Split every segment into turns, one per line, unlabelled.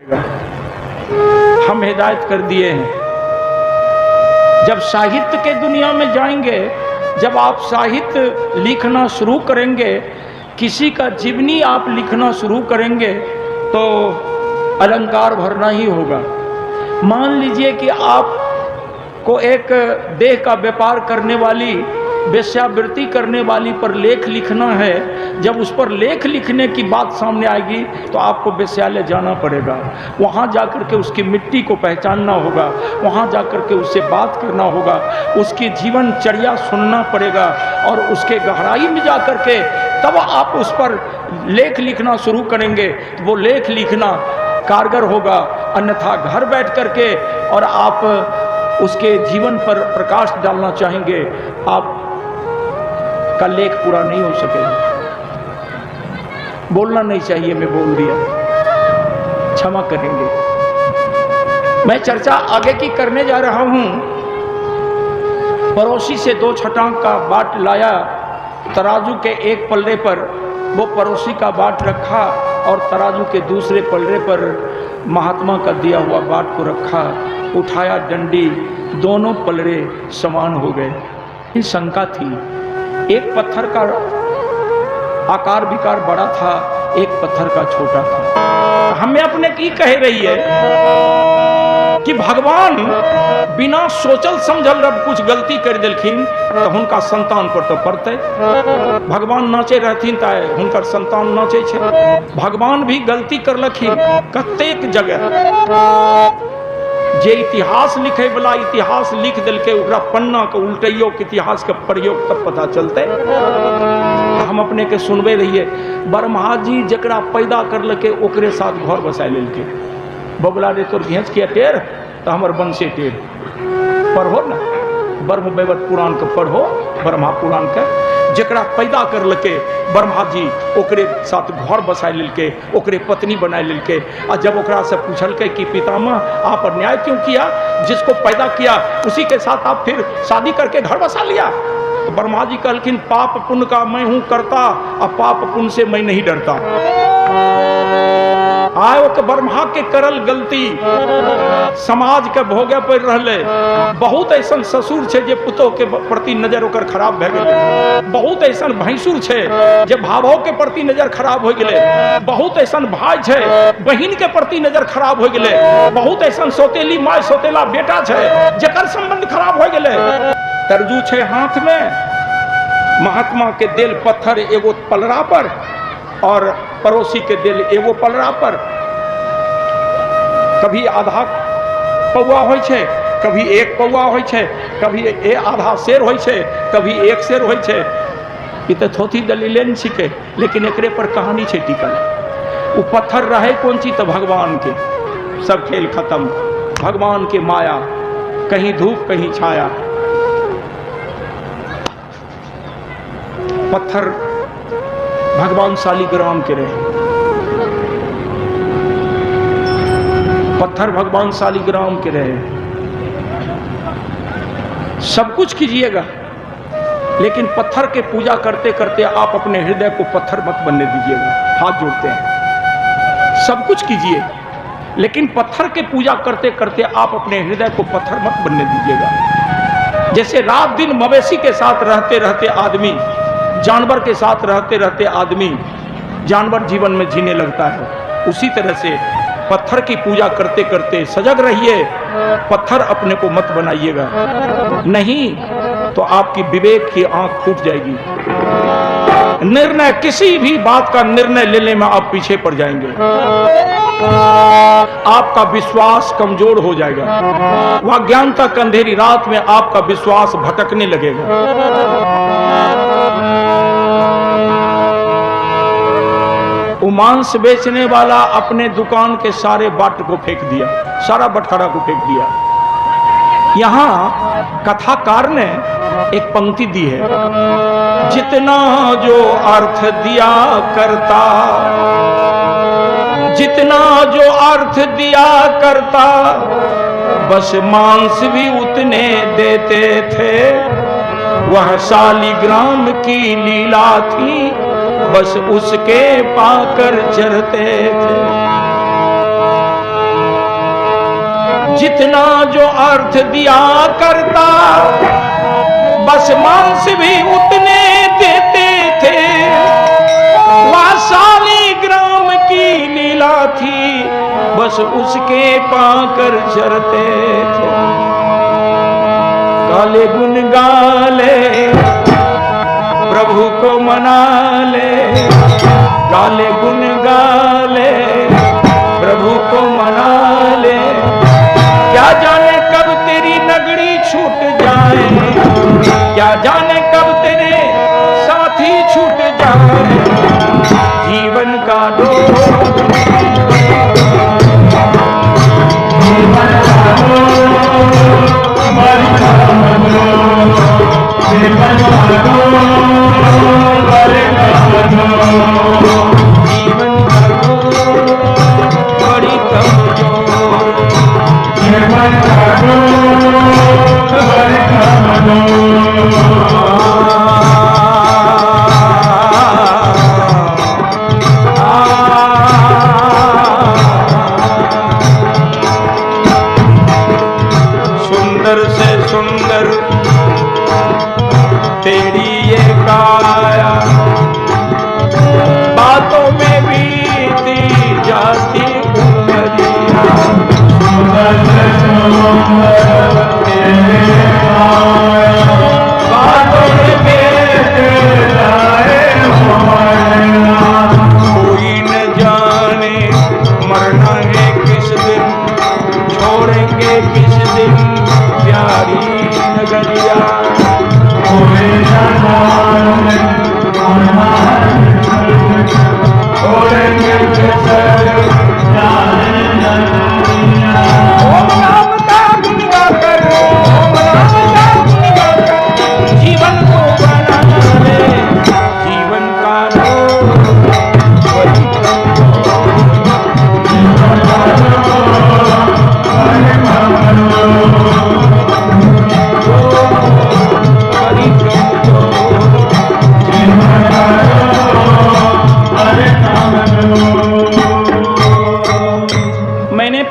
हम हिदायत कर दिए हैं। जब साहित्य के दुनिया में जाएंगे, जब आप साहित्य लिखना शुरू करेंगे, किसी का जीवनी आप लिखना शुरू करेंगे तो अलंकार भरना ही होगा। मान लीजिए कि आपको एक देह का व्यापार करने वाली, वेश्यावृत्ति करने वाली पर लेख लिखना है। जब उस पर लेख लिखने की बात सामने आएगी तो आपको वेश्यालय जाना पड़ेगा, वहाँ जाकर के उसकी मिट्टी को पहचानना होगा, वहाँ जाकर के उससे बात करना होगा, उसकी जीवनचर्या सुनना पड़ेगा और उसके गहराई में जाकर के तब आप उस पर लेख लिखना शुरू करेंगे तो वो लेख लिखना कारगर होगा। अन्यथा घर बैठ करके और आप उसके जीवन पर प्रकाश डालना चाहेंगे, आप का लेख पूरा नहीं हो सकेगा। बोलना नहीं चाहिए, मैं बोल दिया, क्षमा करेंगे। मैं चर्चा आगे की करने जा रहा हूं। पड़ोसी से 2 छटांग का बाट लाया, तराजू के एक पल्ले पर वो पड़ोसी का बाट रखा और तराजू के दूसरे पल्ले पर महात्मा का दिया हुआ बाट को रखा, उठाया डंडी, दोनों पलड़े समान हो गए। ये शंका थी, एक पत्थर का आकार विकार बड़ा था, एक पत्थर का छोटा था। हमें अपने की कह रही है कि भगवान बिना सोचल समझल रब कुछ गलती कर दिलखिन तो हुनका संतान पर तो पड़ते। भगवान नाचे रहथिन तो हुनकर संतान नाचे छे। भगवान भी गलती करलखिन कतेक जगह। जे इतिहास लिखे वाला इतिहास लिख दिलके, ओकरा पन्ना के उल्टैयो के इतिहास के प्रयोग तब पता चलते। हम अपने के सुनबे रहिए। ब्रह्मा जी जकरा पैदा करलके ओकरे साथ घर बसा लेलके। बबुला रे तोर भेंस के टेर तो हमर वंशे टेर। पढ़ो ना ब्रह्म वैवर्त पुराण के, पढ़ो ब्रह्मा पुराण के। जकरा पैदा करलके ब्रह्मा जी ओकरे साथ घर बसा लेलके, ओकरे पत्नी बना लेलके। और जब ओकरा से पूछलके कि पितामह आप अन्याय क्यों किया, जिसको पैदा किया उसी के साथ आप फिर शादी करके घर बसा लिया। तो ब्रह्मा जी कहलखिन पाप पुण्य का मैं हूं करता, और पाप पुण्य से मैं नहीं डरता। आयो के ब्रह्मा के करल गलती समाज के भोगे पर रहले। बहुत ऐसा ससुर छे जे पुतोह के प्रति नजर ओकर खराब भए गेले। बहुत ऐसा भैंसुर छे जे भावों के प्रति नजर खराब हो गेले। बहुत ऐसा भाई छे बहिन के प्रति नजर खराब हो गेले। बहुत ऐसा सोतेली माय सोतेला बेटा छे जेकर संबंध खराब हो गेले। तरजू छे हाथ में, महात्मा के दिल पत्थर एगो पलड़ा पर और पड़ोसी के दिल एगो पलड़ा पर। कभी आधा पौआ होय छे, कभी एक पौआ होय छे, कभी आधा शेर होय छे, कभी एक शेर होय छे। ये तो थोथी दलीले नहीं छिके, लेकिन एकरे पर कहानी छे टिकल। वो पत्थर रहे कौन चीज तो भगवान के। सब खेल खत्म, भगवान के माया, कहीं धूप कहीं छाया। पत्थर भगवान शालिग्राम के रहे, पत्थर भगवान शालिग्राम के रहे। सब कुछ कीजिएगा, लेकिन पत्थर के पूजा करते करते आप अपने हृदय को पत्थर मत बनने दीजिएगा। हाथ जोड़ते हैं। सब कुछ कीजिए, लेकिन पत्थर के पूजा करते करते आप अपने हृदय को पत्थर मत बनने दीजिएगा। जैसे रात दिन मवेशी के साथ रहते रहते आदमी, जानवर के साथ रहते रहते आदमी जानवर जीवन में जीने लगता है, उसी तरह से पत्थर की पूजा करते करते सजग रहिए। पत्थर अपने को मत बनाइएगा, नहीं तो आपकी विवेक की आंख फूट जाएगी। निर्णय, किसी भी बात का निर्णय लेने में आप पीछे पड़ जाएंगे। आपका विश्वास कमजोर हो जाएगा। वह अज्ञानता की अंधेरी रात में आपका विश्वास भटकने लगेगा। वो मांस बेचने वाला अपने दुकान के सारे बाट को फेंक दिया, सारा बटखरा को फेंक दिया। यहाँ कथाकार ने एक पंक्ति दी है, जितना जो अर्थ दिया करता, जितना जो अर्थ दिया करता, बस मांस भी उतने देते थे। वह शालिग्राम की लीला थी, बस उसके पाकर चरते थे। जितना जो अर्थ दिया करता बस मांस भी उतने देते थे। वह शालिग्राम की लीला थी, बस उसके पाकर चरते थे। काले गुन गा ले प्रभु को मना ले, काले गुन गा ले प्रभु को मना ले। क्या जाने कब तेरी नगरी छूट जाए, क्या जाने कब तेरे साथी छूट जाए। जीवन का डोर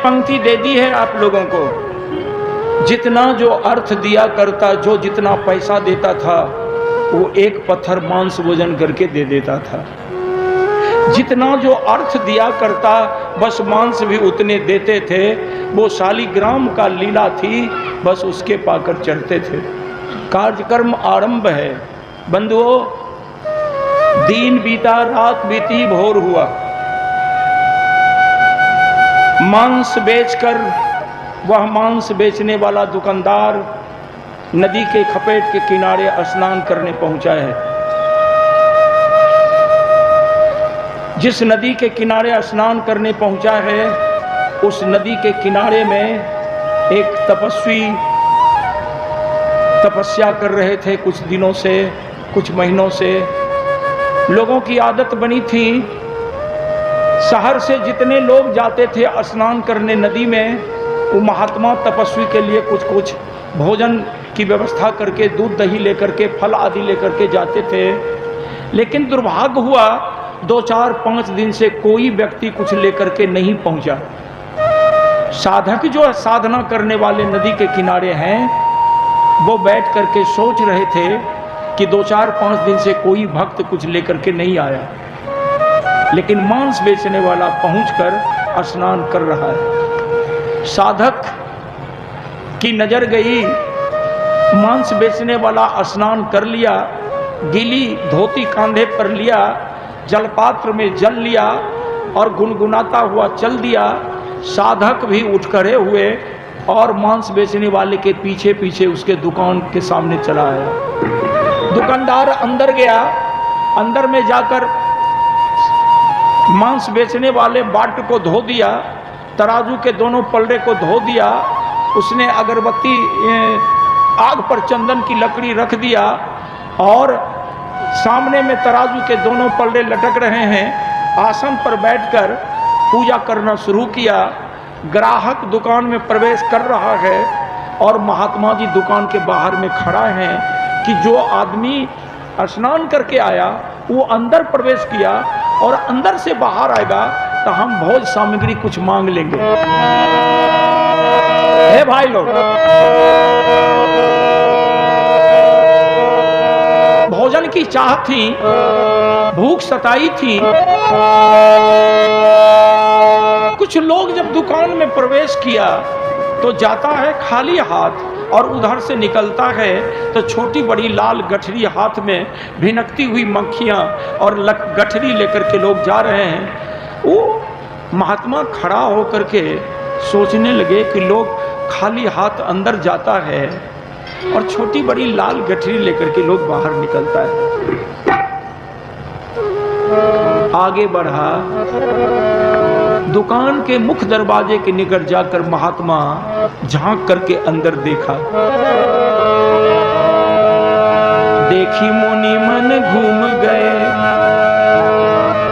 पंक्ति दे दी है आप लोगों को। जितना जो अर्थ दिया करता, जो जितना पैसा देता था, वो एक पत्थर मांस भोजन करके दे देता था। जितना जो अर्थ दिया करता बस मांस भी उतने देते थे। वो शालिग्राम का लीला थी, बस उसके पाकर चढ़ते थे। कार्यक्रम आरंभ है बंधुओं। दिन बीता, रात बीती, भोर हुआ। मांस बेचकर वह मांस बेचने वाला दुकानदार नदी के खपेट के किनारे स्नान करने पहुंचा है। जिस नदी के किनारे स्नान करने पहुंचा है, उस नदी के किनारे में एक तपस्वी तपस्या कर रहे थे कुछ दिनों से, कुछ महीनों से। लोगों की आदत बनी थी, शहर से जितने लोग जाते थे स्नान करने नदी में, वो महात्मा तपस्वी के लिए कुछ कुछ भोजन की व्यवस्था करके, दूध दही लेकर के, फल आदि लेकर के जाते थे। लेकिन दुर्भाग्य हुआ 2, 4, 5 दिन से कोई व्यक्ति कुछ लेकर के नहीं पहुंचा। साधक जो साधना करने वाले नदी के किनारे हैं, वो बैठ करके सोच रहे थे कि 2, 4, 5 दिन से कोई भक्त कुछ लेकर के नहीं आया। लेकिन मांस बेचने वाला पहुंचकर स्नान कर रहा है। साधक की नजर गई, मांस बेचने वाला स्नान कर लिया, गीली धोती कांधे पर लिया, जलपात्र में जल लिया और गुनगुनाता हुआ चल दिया। साधक भी उठ खड़े हुए और मांस बेचने वाले के पीछे पीछे उसके दुकान के सामने चला आया। दुकानदार अंदर गया, अंदर में जाकर मांस बेचने वाले बाट को धो दिया, तराजू के दोनों पलड़े को धो दिया। उसने अगरबत्ती आग पर चंदन की लकड़ी रख दिया और सामने में तराजू के दोनों पलड़े लटक रहे हैं। आसन पर बैठकर पूजा करना शुरू किया। ग्राहक दुकान में प्रवेश कर रहा है और महात्मा जी दुकान के बाहर में खड़ा है कि जो आदमी स्नान करके आया वो अंदर प्रवेश किया और अंदर से बाहर आएगा तो हम भोज सामग्री कुछ मांग लेंगे। हे भाई लोग, भोजन की चाह थी, भूख सताई थी। कुछ लोग जब दुकान में प्रवेश किया तो जाता है खाली हाथ और उधर से निकलता है तो छोटी बड़ी लाल गठरी हाथ में भिनकती हुई मक्खियां और गठरी लेकर के लोग जा रहे हैं। वो महात्मा खड़ा होकर के सोचने लगे कि लोग खाली हाथ अंदर जाता है और छोटी बड़ी लाल गठरी लेकर के लोग बाहर निकलता है। आगे बढ़ा, दुकान के मुख्य दरवाजे के निकट जाकर महात्मा झांक करके अंदर देखा। देखी मुनि मन घूम गए,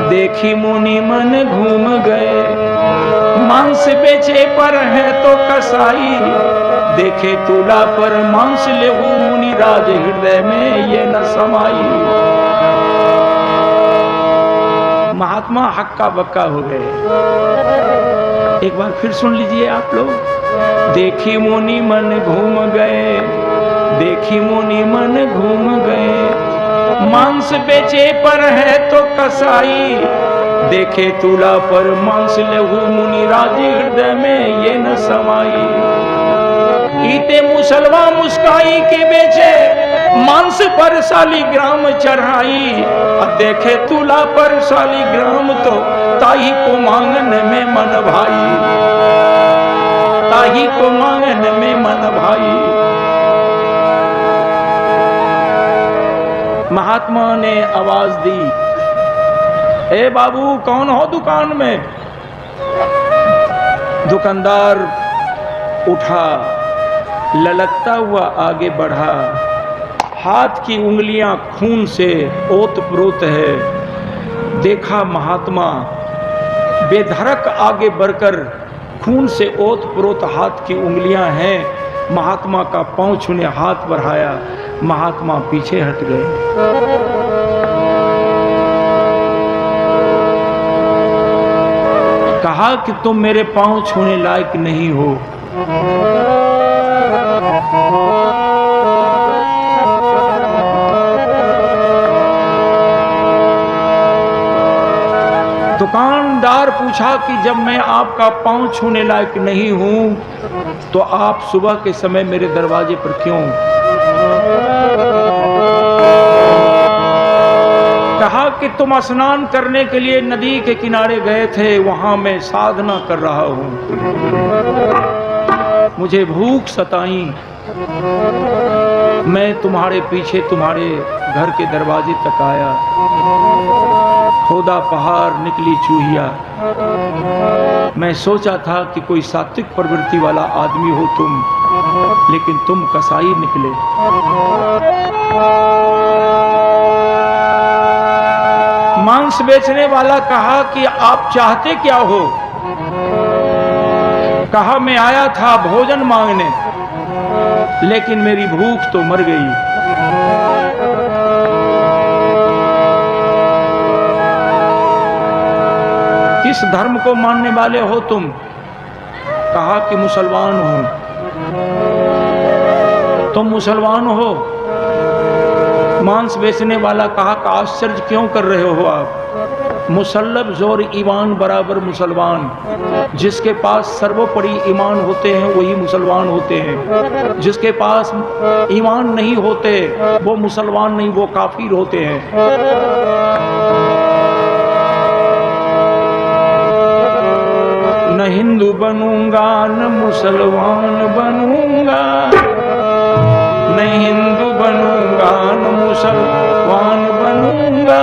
देखी मुनि मन घूम गए, मांस बेचे पर है तो कसाई, देखे तुला पर मांस लेहू, मुनि राज हृदय में ये न समाई। महात्मा हक्का बक्का हो गए। एक बार फिर सुन लीजिए आप लोग। देखी मुनि मन घूम गए, देखी मुनि मन घूम गए, मांस बेचे पर है तो कसाई, देखे तुला पर मांस लेहू, मुनि राज हृदय में ये न समाई। ईते मुसलवा मुस्काई के बेचे, मांस पर शालिग्राम चढ़ाई, और देखे तुला पर शालिग्राम तो ताही को मांगन में मन भाई, ताही को मांगन में मन भाई। महात्मा ने आवाज दी, ए बाबू कौन हो दुकान में? दुकानदार उठा, ललकता हुआ आगे बढ़ा, हाथ की उंगलियां खून से ओत-प्रोत है। देखा महात्मा बेधड़क आगे बढ़कर, खून से ओत-प्रोत हाथ की उंगलियां हैं। महात्मा का पांव छूने हाथ बढ़ाया, महात्मा पीछे हट गए। कहा कि तुम मेरे पांव छूने लायक नहीं हो। दुकानदार पूछा कि जब मैं आपका पांव छूने लायक नहीं हूं तो आप सुबह के समय मेरे दरवाजे पर क्यों? कहा कि तुम स्नान करने के लिए नदी के किनारे गए थे, वहां मैं साधना कर रहा हूं, मुझे भूख सताई, मैं तुम्हारे पीछे तुम्हारे घर के दरवाजे तक आया, खोदा पहाड़ निकली चूहिया। मैं सोचा था कि कोई सात्विक प्रवृत्ति वाला आदमी हो तुम, लेकिन तुम कसाई निकले। मांस बेचने वाला कहा कि आप चाहते क्या हो? कहा मैं आया था भोजन मांगने, लेकिन मेरी भूख तो मर गई। किस धर्म को मानने वाले हो तुम? कहा कि मुसलमान हो। तुम मुसलमान हो? मांस बेचने वाला कहा कि आश्चर्य क्यों कर रहे हो आप? मुसल्लब जोर ईमान बराबर मुसलमान, जिसके पास सर्वोपरि ईमान होते हैं वही मुसलमान होते हैं, जिसके पास ईमान नहीं होते वो मुसलमान नहीं, वो काफिर होते हैं। न हिंदू बनूंगा न मुसलमान बनूंगा, न हिंदू बनूंगा न मुसलमान बनूंगा,